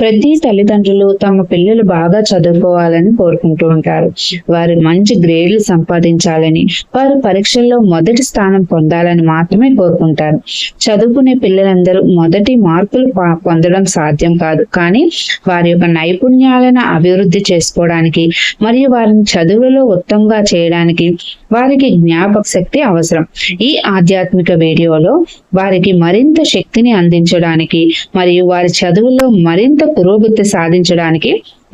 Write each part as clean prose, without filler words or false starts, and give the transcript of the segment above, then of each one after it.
ప్రతి తల్లిదండ్రులు తమ పిల్లలు బాగా చదువుకోవాలని కోరుకుంటూ ఉంటారు. వారు మంచి గ్రేడ్లు సంపాదించాలని, వారు పరీక్షల్లో మొదటి స్థానం పొందాలని మాత్రమే కోరుకుంటారు. చదువుకునే పిల్లలందరూ మొదటి మార్కులు పొందడం సాధ్యం కాదు, కానీ వారి యొక్క నైపుణ్యాలను అభివృద్ధి చేసుకోవడానికి మరియు వారిని చదువులలో ఉత్తమంగా చేయడానికి వారికి జ్ఞాపక శక్తి అవసరం. ఈ ఆధ్యాత్మిక వీడియోలో వారికి మరింత శక్తిని అందించడానికి మరియు వారి చదువులో మరింత పురోగతి సాధించడానికి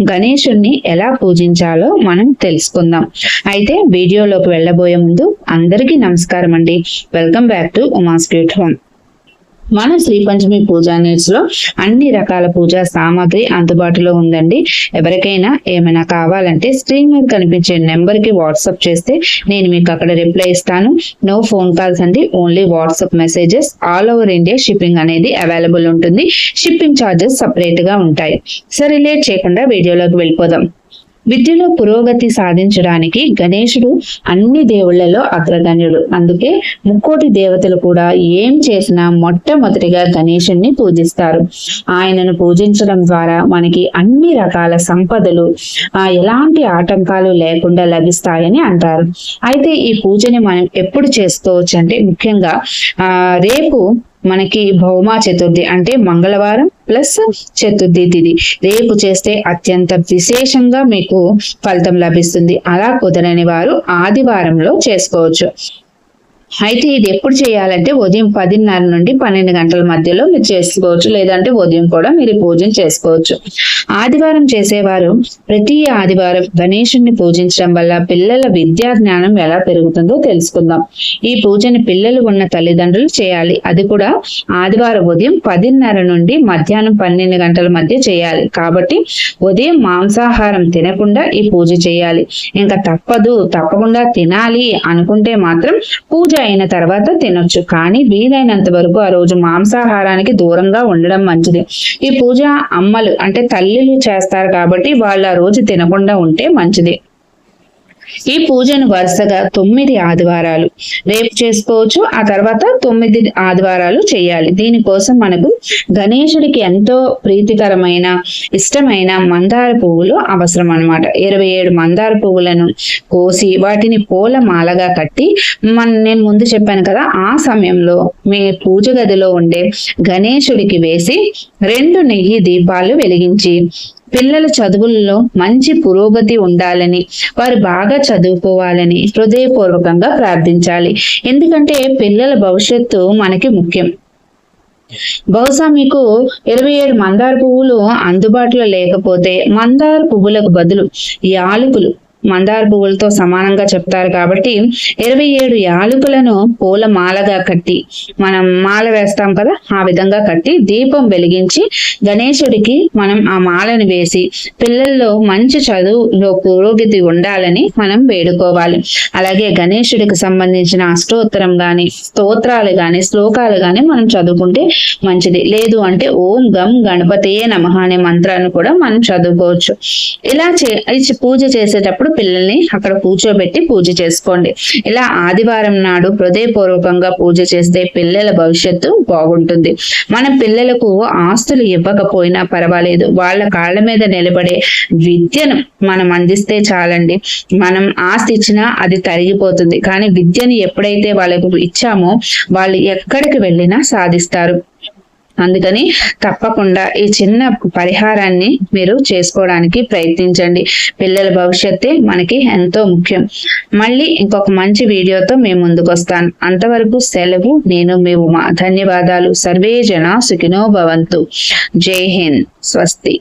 గణేశుణ్ణి ఎలా పూజించాలో మనం తెలుసుకుందాం. అయితే వీడియోలోకి వెళ్ళబోయే ముందు అందరికీ నమస్కారం అండి. Welcome back to Uma's cute home. మన శ్రీ పంచమి పూజా నీడ్స్ లో అన్ని రకాల పూజా సామాగ్రి అందుబాటులో ఉందండి. ఎవరికైనా ఏమైనా కావాలంటే స్క్రీన్ మీద కనిపించే నెంబర్ కి వాట్సాప్ చేస్తే నేను మీకు అక్కడ రిప్లై ఇస్తాను. నో ఫోన్ కాల్స్ అండి, only WhatsApp messages. All over India shipping అనేది అవైలబుల్ ఉంటుంది. షిప్పింగ్ ఛార్జెస్ సపరేట్ గా ఉంటాయి. సరే, లేట్ చేయకుండా వీడియోలోకి వెళ్ళిపోదాం. విద్యలో పురోగతి సాధించడానికి గణేశుడు అన్ని దేవుళ్లలో అగ్రగణ్యుడు. అందుకే ముక్కోటి దేవతలు కూడా ఏం చేసినా మొట్టమొదటిగా గణేశుణ్ణి పూజిస్తారు. ఆయనను పూజించడం ద్వారా మనకి అన్ని రకాల సంపదలు ఎలాంటి ఆటంకాలు లేకుండా లభిస్తాయని అంటారు. అయితే ఈ పూజని మనం ఎప్పుడు చేసుకోవచ్చు అంటే, ముఖ్యంగా రేపు మనకి భౌమ చతుర్థి అంటే మంగళవారం ప్లస్ చతుర్థి తిథి రేపు చేస్తే అత్యంత విశేషంగా మీకు ఫలితం లభిస్తుంది. అలా కుదరని వారు ఆదివారంలో చేసుకోవచ్చు. అయితే ఇది ఎప్పుడు చేయాలంటే ఉదయం 10:30 నుండి 12 గంటల మధ్యలో మీరు చేసుకోవచ్చు, లేదంటే ఉదయం కూడా మీరు పూజను చేసుకోవచ్చు. ఆదివారం చేసేవారు ప్రతి ఆదివారం గణేశుణ్ణి పూజించడం వల్ల పిల్లల విద్యా జ్ఞానం ఎలా పెరుగుతుందో తెలుసుకుందాం. ఈ పూజని పిల్లలు ఉన్న తల్లిదండ్రులు చేయాలి. అది కూడా ఆదివారం ఉదయం 10:30 నుండి మధ్యాహ్నం 12 గంటల మధ్య చేయాలి. కాబట్టి ఉదయం మాంసాహారం తినకుండా ఈ పూజ చేయాలి. ఇంకా తప్పకుండా తినాలి అనుకుంటే మాత్రం పూజ అయిన తర్వాత తినొచ్చు, కానీ వీలైనంత వరకు ఆ రోజు మాంసాహారానికి దూరంగా ఉండడం మంచిది. ఈ పూజ అమ్మలు అంటే తల్లులు చేస్తారు కాబట్టి వాళ్ళు ఆ రోజు తినకుండా ఉంటే మంచిది. ఈ పూజను వరుసగా 9 ఆదివారాలు రేపు చేసుకోవచ్చు. ఆ తర్వాత 9 ఆదివారాలు చేయాలి. దీనికోసం మనకు గణేశుడికి ఎంతో ప్రీతికరమైన ఇష్టమైన మందార పువ్వులు అవసరం అన్నమాట. 27 మందార పువ్వులను కోసి వాటిని పూల మాలగా కట్టి నేను ముందు చెప్పాను కదా, ఆ సమయంలో మీ పూజ గదిలో ఉండే గణేశుడికి వేసి 2 నెయ్యి దీపాలు వెలిగించి పిల్లల చదువుల్లో మంచి పురోగతి ఉండాలని, వారు బాగా చదువుకోవాలని హృదయపూర్వకంగా ప్రార్థించాలి. ఎందుకంటే పిల్లల భవిష్యత్తు మనకి ముఖ్యం. బహుశా మీకు 27 మందార పువ్వులు అందుబాటులో లేకపోతే మందార పువ్వులకు బదులు యాలకులు మందార పువ్వులతో సమానంగా చెప్తారు కాబట్టి 27 యాలకులను పూల మాలగా కట్టి, మనం మాల వేస్తాం కదా, ఆ విధంగా కట్టి దీపం వెలిగించి గణేశుడికి మనం ఆ మాలను వేసి పిల్లల్లో మంచి చదువులో పురోగతి ఉండాలని మనం వేడుకోవాలి. అలాగే గణేశుడికి సంబంధించిన అష్టోత్తరం గాని స్తోత్రాలు గాని శ్లోకాలు గాని మనం చదువుకుంటే మంచిది. లేదు అంటే ఓం గం గణపతయే నమః అనే మంత్రాన్ని కూడా మనం చదువుకోవచ్చు. ఇలా పూజ చేసేటప్పుడు పిల్లల్ని అక్కడ కూర్చోబెట్టి పూజ చేసుకోండి. ఇలా ఆదివారం నాడు హృదయపూర్వకంగా పూజ చేస్తే పిల్లల భవిష్యత్తు బాగుంటుంది. మన పిల్లలకు ఆస్తులు ఇవ్వకపోయినా పర్వాలేదు, వాళ్ళ కాళ్ళ మీద నిలబడే విద్యను మనం అందిస్తే చాలండి. మనం ఆస్తి ఇచ్చినా అది తరిగిపోతుంది, కానీ విద్యను ఎప్పుడైతే వాళ్ళకు ఇచ్చామో వాళ్ళు ఎక్కడికి వెళ్ళినా సాధిస్తారు. అందుకని తప్పకుండా ఈ చిన్న పరిహారాన్ని మీరు చేసుకోవడానికి ప్రయత్నించండి. పిల్లల భవిష్యత్తే మనకి ఎంతో ముఖ్యం. మళ్ళీ ఇంకొక మంచి వీడియోతో మేము ముందుకు వస్తాను. అంతవరకు సెలవు. నేను మీ ఉమా. ధన్యవాదాలు. సర్వే జనా సుఖినో భవంతు. జై హింద్. స్వస్తి.